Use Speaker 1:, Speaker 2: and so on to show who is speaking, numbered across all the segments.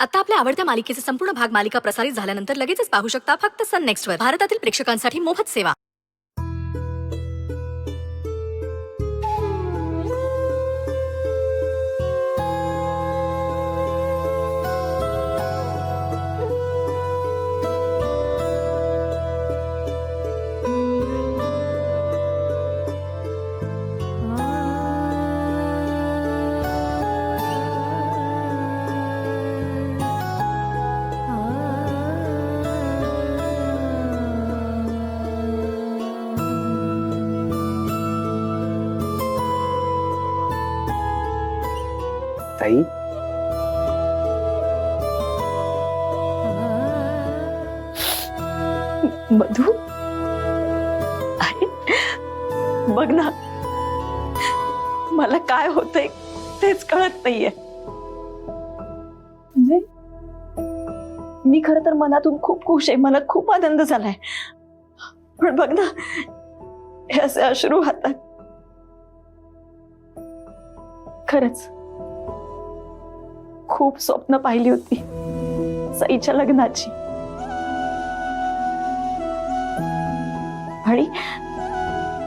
Speaker 1: आता आपल्या आवडत्या मालिकेचे संपूर्ण भाग मालिका प्रसारित झाल्यानंतर लगेचच पाहू शकता फक्त सन नेक्स्ट वर. भारतातील प्रेक्षकांसाठी मोफत सेवा.
Speaker 2: ताई,
Speaker 3: मधु, अरे बघ ना, मला काय होतंय तेच कळत नाहीये. म्हणजे मी खरं तर मनातून खूप खुश आहे, मला खूप आनंद झालाय. पण बघ ना, हे असे अश्रू हातात. खरंच खूप स्वप्न पाहिली होती सईच्या लग्नाची.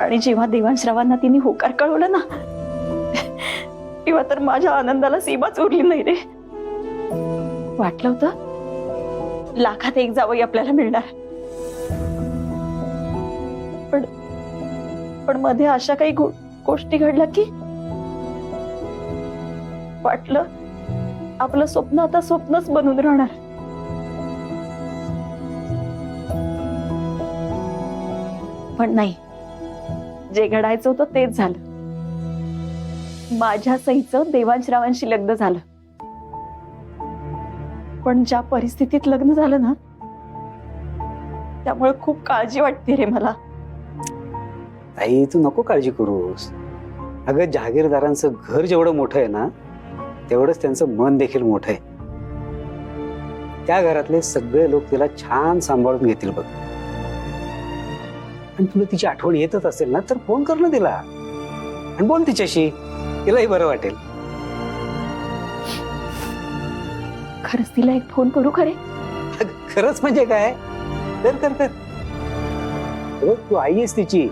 Speaker 3: आणि जेव्हा देवांश्रावांना तिने होकार कळवलं ना, तेव्हा तर माझ्या आनंदाला सीमाच उरली नाही रे. वाटलं होतं लाखात एक जावई आपल्याला मिळणार, पण मध्ये अशा काही गोष्टी घडल्या की वाटलं आपलं स्वप्न आता स्वप्नच बनून राहणार. पण नाही, जे घडायचं होतं तेच झालं. माझ्या सईचं देवांश्रावांशी लग्न झालं. पण ज्या परिस्थितीत लग्न झालं ना, त्यामुळे खूप काळजी वाटते रे मला.
Speaker 2: ताई तू नको काळजी करूस. अगं जहागीरदारांचं घर जेवढं मोठं आहे ना, तेवढंच त्यांचं मन देखील मोठं आहे. त्या घरातले सगळे लोक तिला छान सांभाळून घेतील बघ. आणि तुला तिची आठवण येतच असेल ना, तर फोन कर ना तिला आणि बोल तिच्याशी, तिलाही बरं वाटेल.
Speaker 3: खरंच तिला एक फोन करू खरे?
Speaker 2: खरंच म्हणजे काय, कर कर कर. बघ, तू आई आहेस तिची,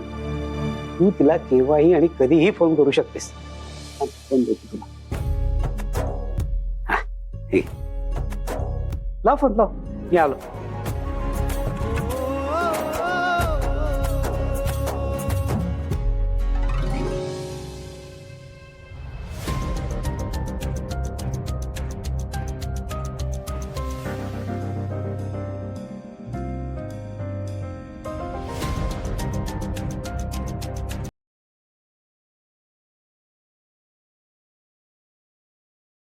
Speaker 2: तू तिला केव्हाही आणि कधीही फोन करू शकतेस. फोन देतो तुला. लाव फोन लाव, मी आलो.